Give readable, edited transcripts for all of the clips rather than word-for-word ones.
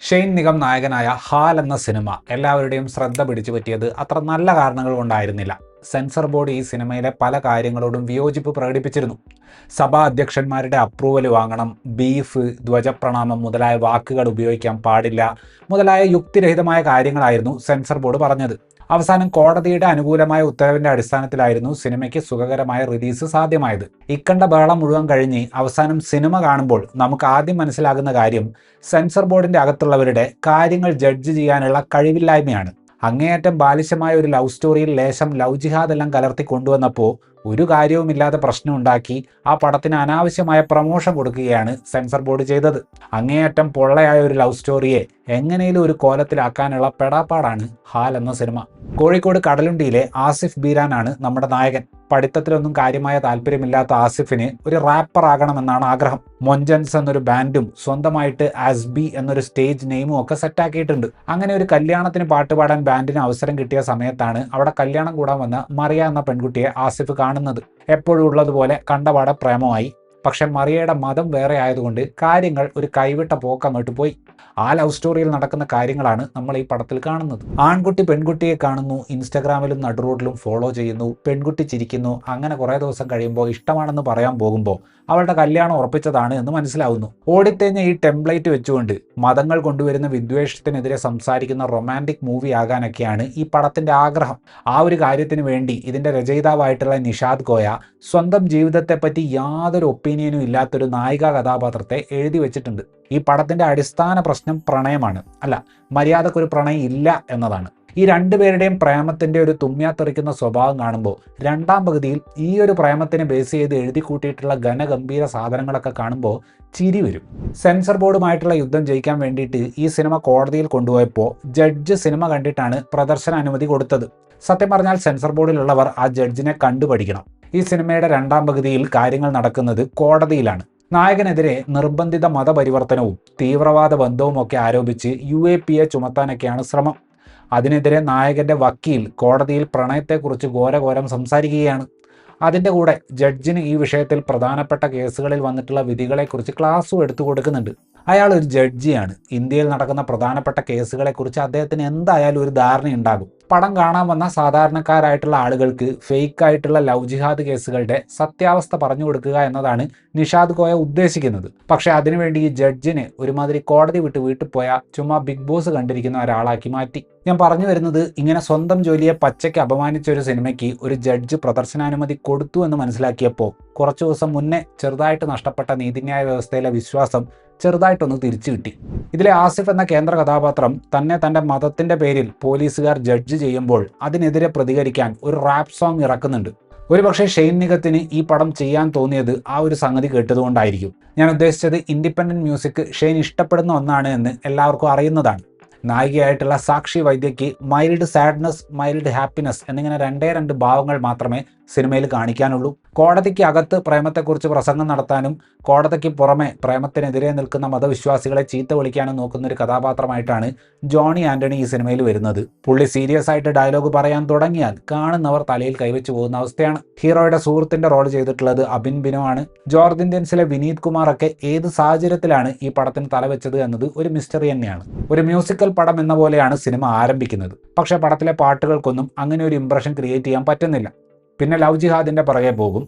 Shane Nigam നായകനായ ഹാൽ എന്ന cinema എല്ലാവരുടെയും ശ്രദ്ധ പിടിച്ചു പറ്റിയത് അത്ര നല്ല കാരണങ്ങൾ കൊണ്ടായിരുന്നില്ല. സെൻസർ ബോർഡ് ഈ സിനിമയിലെ പല കാര്യങ്ങളോടും വിയോജിപ്പ് പ്രകടിപ്പിച്ചിരുന്നു. സഭാ അധ്യക്ഷന്മാരുടെ അപ്രൂവൽ വാങ്ങണം, ബീഫ്, ധ്വജപ്രണാമം മുതലായ വാക്കുകൾ ഉപയോഗിക്കാൻ പാടില്ല മുതലായ യുക്തിരഹിതമായ കാര്യങ്ങളായിരുന്നു സെൻസർ ബോർഡ് പറഞ്ഞത്. അവസാനം കോടതിയുടെ അനുകൂലമായ ഉത്തരവിന്റെ അടിസ്ഥാനത്തിലായിരുന്നു സിനിമയ്ക്ക് സുഖകരമായ റിലീസ് സാധ്യമായത്. ഇക്കണ്ട ബഹളം മുഴുവൻ കഴിഞ്ഞ് അവസാനം സിനിമ കാണുമ്പോൾ നമുക്ക് ആദ്യം മനസ്സിലാകുന്ന കാര്യം സെൻസർ ബോർഡിന്റെ അകത്തുള്ളവരുടെ കാര്യങ്ങൾ ജഡ്ജ് ചെയ്യാനുള്ള കഴിവില്ലായ്മയാണ്. അങ്ങേയറ്റം ബാലിശമായ ഒരു ലവ് സ്റ്റോറിയിൽ ലേശം ലവ് ജിഹാദ് എല്ലാം കലർത്തി കൊണ്ടുവന്നപ്പോൾ ഒരു കാര്യവുമില്ലാതെ പ്രശ്നമുണ്ടാക്കി ആ പടത്തിന് അനാവശ്യമായ പ്രമോഷൻ കൊടുക്കുകയാണ് സെൻസർ ബോർഡ് ചെയ്തത്. അങ്ങേയറ്റം പൊള്ളയായ ഒരു ലവ് സ്റ്റോറിയെ എങ്ങനെയും ഒരു കോലത്തിലാക്കാനുള്ള പെടാപ്പാടാണ് ഹാൽ എന്ന സിനിമ. കോഴിക്കോട് കടലുണ്ടിയിലെ ആസിഫ് ബീരാനാണ് നമ്മുടെ നായകൻ. പഠിത്തത്തിലൊന്നും കാര്യമായ താല്പര്യമില്ലാത്ത ആസിഫിന് ഒരു റാപ്പർ ആകണമെന്നാണ് ആഗ്രഹം. മൊഞ്ചൻസ് എന്നൊരു ബാൻഡും സ്വന്തമായിട്ട് ആസ്ബി എന്നൊരു സ്റ്റേജ് നെയിമും ഒക്കെ സെറ്റാക്കിയിട്ടുണ്ട്. അങ്ങനെ ഒരു കല്യാണത്തിന് പാട്ടുപാടാൻ ബാൻഡിന് അവസരം കിട്ടിയ സമയത്താണ് അവിടെ കല്യാണം കൂടാൻ വന്ന മറിയ എന്ന പെൺകുട്ടിയെ ആസിഫ് കാണുന്നത്. എപ്പോഴും ഉള്ളതുപോലെ കണ്ടപാടെ പ്രേമമായി. പക്ഷെ മറിയയുടെ മതം വേറെ ആയതുകൊണ്ട് കാര്യങ്ങൾ ഒരു കൈവിട്ട പോക്കങ്ങോട്ട് പോയി. ആ ലവ് സ്റ്റോറിയിൽ നടക്കുന്ന കാര്യങ്ങളാണ് നമ്മൾ ഈ പടത്തിൽ കാണുന്നത്. ആൺകുട്ടി പെൺകുട്ടിയെ കാണുന്നു, ഇൻസ്റ്റഗ്രാമിലും നടുറോഡിലും ഫോളോ ചെയ്യുന്നു, പെൺകുട്ടി ചിരിക്കുന്നു. അങ്ങനെ കുറേ ദിവസം കഴിയുമ്പോൾ ഇഷ്ടമാണെന്ന് പറയാൻ പോകുമ്പോൾ അവളുടെ കല്യാണം ഉറപ്പിച്ചതാണ് എന്ന് മനസ്സിലാവുന്നു. ഓടിത്തേഞ്ഞ ഈ ടെംപ്ലേറ്റ് വെച്ചുകൊണ്ട് മതങ്ങൾ കൊണ്ടുവരുന്ന വിദ്വേഷത്തിനെതിരെ സംസാരിക്കുന്ന റൊമാൻറ്റിക് മൂവി ആകാനൊക്കെയാണ് ഈ പടത്തിന്റെ ആഗ്രഹം. ആ ഒരു കാര്യത്തിന് വേണ്ടി ഇതിന്റെ രചയിതാവായിട്ടുള്ള നിഷാദ് കോയ സ്വന്തം ജീവിതത്തെപ്പറ്റി യാതൊരു ഒപ്പീനിയനും ഇല്ലാത്തൊരു നായിക കഥാപാത്രത്തെ എഴുതി വെച്ചിട്ടുണ്ട്. ഈ പടത്തിന്റെ അടിസ്ഥാന പ്രശ്നം പ്രണയമാണ്, അല്ല, മര്യാദക്കൊരു പ്രണയം ഇല്ല എന്നതാണ്. ഈ രണ്ടുപേരുടെയും പ്രേമത്തിന്റെ ഒരു തുമ്മിയാത്തെറിക്കുന്ന സ്വഭാവം കാണുമ്പോൾ രണ്ടാം പകുതിയിൽ ഈ ഒരു പ്രേമത്തിനെ ബേസ് ചെയ്ത് എഴുതി കൂട്ടിയിട്ടുള്ള ഘനഗംഭീര സാധനങ്ങളൊക്കെ കാണുമ്പോൾ ചിരി വരും. സെൻസർ ബോർഡുമായിട്ടുള്ള യുദ്ധം ജയിക്കാൻ വേണ്ടിയിട്ട് ഈ സിനിമ കോടതിയിൽ കൊണ്ടുപോയപ്പോൾ ജഡ്ജ് സിനിമ കണ്ടിട്ടാണ് പ്രദർശന അനുമതി കൊടുത്തത്. സത്യം പറഞ്ഞാൽ സെൻസർ ബോർഡിലുള്ളവർ ആ ജഡ്ജിനെ കണ്ടുപഠിക്കണം. ഈ സിനിമയുടെ രണ്ടാം പകുതിയിൽ കാര്യങ്ങൾ നടക്കുന്നത് കോടതിയിലാണ്. നായകനെതിരെ നിർബന്ധിത മതപരിവർത്തനവും തീവ്രവാദ ബന്ധവും ഒക്കെ ആരോപിച്ച് UAPA ചുമത്താനൊക്കെയാണ് ശ്രമം. അതിനെതിരെ നായകന്റെ വക്കീൽ കോടതിയിൽ പ്രണയത്തെക്കുറിച്ച് ഘോരഘോരം സംസാരിക്കുകയാണ്. അതിൻ്റെ കൂടെ ജഡ്ജിന് ഈ വിഷയത്തിൽ പ്രധാനപ്പെട്ട കേസുകളിൽ വന്നിട്ടുള്ള വിധികളെക്കുറിച്ച് ക്ലാസ്സും എടുത്തു കൊടുക്കുന്നുണ്ട്. അയാൾ ഒരു ജഡ്ജിയാണ്. ഇന്ത്യയിൽ നടക്കുന്ന പ്രധാനപ്പെട്ട കേസുകളെക്കുറിച്ച് അദ്ദേഹത്തിന് എന്തായാലും ഒരു ധാരണയുണ്ടാകും. പടം കാണാൻ വന്ന സാധാരണക്കാരായിട്ടുള്ള ആളുകൾക്ക് ഫേക്കായിട്ടുള്ള ലവ് ജിഹാദ് കേസുകളുടെ സത്യാവസ്ഥ പറഞ്ഞു കൊടുക്കുക എന്നതാണ് നിഷാദ് കോയ ഉദ്ദേശിക്കുന്നത്. പക്ഷേ അതിനുവേണ്ടി ഈ ജഡ്ജിനെ ഒരുമാതിരി കോടതി വിട്ട് വീട്ടിൽ പോയ ചുമ്മാ ബിഗ് ബോസ് കണ്ടിരിക്കുന്ന ഒരാളാക്കി മാറ്റി. ഞാൻ പറഞ്ഞു വരുന്നത്, ഇങ്ങനെ സ്വന്തം ജോലിയെ പച്ചയ്ക്ക് അപമാനിച്ച ഒരു സിനിമയ്ക്ക് ഒരു ജഡ്ജ് പ്രദർശനാനുമതി കൊടുത്തു എന്ന് മനസ്സിലാക്കിയപ്പോൾ കുറച്ചു ദിവസം മുന്നേ ചെറുതായിട്ട് നഷ്ടപ്പെട്ട നീതിന്യായ വ്യവസ്ഥയിലെ വിശ്വാസം ചെറുതായിട്ടൊന്ന് തിരിച്ചു കിട്ടി. ഇതിലെ ആസിഫ് എന്ന കേന്ദ്ര കഥാപാത്രം തന്നെ തൻ്റെ മതത്തിൻ്റെ പേരിൽ പോലീസുകാർ ജഡ്ജ് ചെയ്യുമ്പോൾ അതിനെതിരെ പ്രതികരിക്കാൻ ഒരു റാപ്പ് സോങ് ഇറക്കുന്നുണ്ട്. ഒരുപക്ഷെ ഷെയ്ൻ നിഗത്തിന് ഈ പടം ചെയ്യാൻ തോന്നിയത് ആ ഒരു സംഗതി കേട്ടതുകൊണ്ടായിരിക്കും. ഞാൻ ഉദ്ദേശിച്ചത് ഇൻഡിപെൻഡൻറ്റ് മ്യൂസിക് ഷെയ്ൻ ഇഷ്ടപ്പെടുന്ന ഒന്നാണ് എന്ന് എല്ലാവർക്കും അറിയുന്നതാണ്. നായികയായിട്ടുള്ള സാക്ഷി വൈദ്യയ്ക്ക് മൈൽഡ് സാഡ്നസ്, മൈൽഡ് ഹാപ്പിനെസ് എന്നിങ്ങനെ രണ്ട് ഭാവങ്ങൾ മാത്രമേ സിനിമയിൽ കാണിക്കാനുള്ളൂ. കോടതിക്ക് അകത്ത് പ്രേമത്തെക്കുറിച്ച് പ്രസംഗം നടത്താനും കോടതിക്ക് പുറമെ പ്രേമത്തിനെതിരെ നിൽക്കുന്ന മതവിശ്വാസികളെ ചീത്ത വിളിക്കാനും നോക്കുന്ന ഒരു കഥാപാത്രമായിട്ടാണ് ജോണി ആന്റണി ഈ സിനിമയിൽ വരുന്നത്. പുള്ളി സീരിയസ് ആയിട്ട് ഡയലോഗ് പറയാൻ തുടങ്ങിയാൽ കാണുന്നവർ തലയിൽ കൈവച്ചു പോകുന്ന അവസ്ഥയാണ്. ഹീറോയുടെ സുഹൃത്തിന്റെ റോൾ ചെയ്തിട്ടുള്ളത് അബിൻ ബിനോ ആണ്. ജോർജ് ഇന്ത്യൻസിലെ വിനീത് കുമാറൊക്കെ ഏത് സാഹചര്യത്തിലാണ് ഈ പടത്തിന് തലവെച്ചത് എന്നത് ഒരു മിസ്റ്ററി തന്നെയാണ്. ഒരു മ്യൂസിക്കൽ പടം എന്ന പോലെയാണ് സിനിമ ആരംഭിക്കുന്നത്. പക്ഷേ പടത്തിലെ പാട്ടുകൾക്കൊന്നും അങ്ങനെ ഒരു ഇംപ്രഷൻ ക്രിയേറ്റ് ചെയ്യാൻ പറ്റുന്നില്ല. പിന്നെ ലവ് ജിഹാദിൻ്റെ പുറകെ പോകും.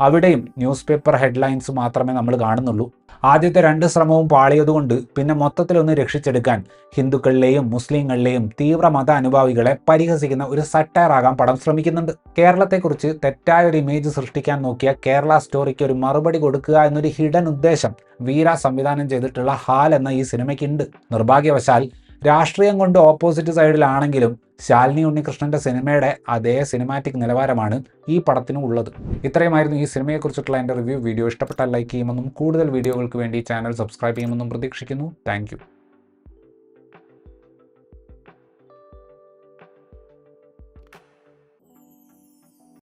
അവിടെയും ന്യൂസ് പേപ്പർ ഹെഡ്ലൈൻസ് മാത്രമേ നമ്മൾ കാണുന്നുള്ളൂ. ആദ്യത്തെ 2 ശ്രമവും പാളിയതുകൊണ്ട് പിന്നെ മൊത്തത്തിലൊന്ന് രക്ഷിച്ചെടുക്കാൻ ഹിന്ദുക്കളിലെയും മുസ്ലിങ്ങളിലെയും തീവ്ര മത അനുഭാവികളെ പരിഹസിക്കുന്ന ഒരു സട്ടയർ ആകാൻ പടം ശ്രമിക്കുന്നുണ്ട്. കേരളത്തെക്കുറിച്ച് തെറ്റായ ഒരു ഇമേജ് സൃഷ്ടിക്കാൻ നോക്കിയ കേരള സ്റ്റോറിക്ക് ഒരു മറുപടി കൊടുക്കുക എന്നൊരു ഹിഡൻ ഉദ്ദേശം വീര സംവിധാനം ചെയ്തിട്ടുള്ള ഹാൽ എന്ന ഈ സിനിമയ്ക്കുണ്ട്. നിർഭാഗ്യവശാൽ രാഷ്ട്രീയം കൊണ്ട് ഓപ്പോസിറ്റ് സൈഡിലാണെങ്കിലും ശാലിനി ഉണ്ണികൃഷ്ണന്റെ സിനിമയുടെ അതേ സിനിമാറ്റിക് നിലവാരമാണ് ഈ പടത്തിനും ഉള്ളത്. ഇത്രയുമായിരുന്നു ഈ സിനിമയെക്കുറിച്ചിട്ടുള്ള എൻ്റെ റിവ്യൂ വീഡിയോ. ഇഷ്ടപ്പെട്ടാൽ ലൈക്ക് ചെയ്യുമെന്നും കൂടുതൽ വീഡിയോകൾക്ക് വേണ്ടി ചാനൽ സബ്സ്ക്രൈബ് ചെയ്യുമെന്നും പ്രതീക്ഷിക്കുന്നു. താങ്ക്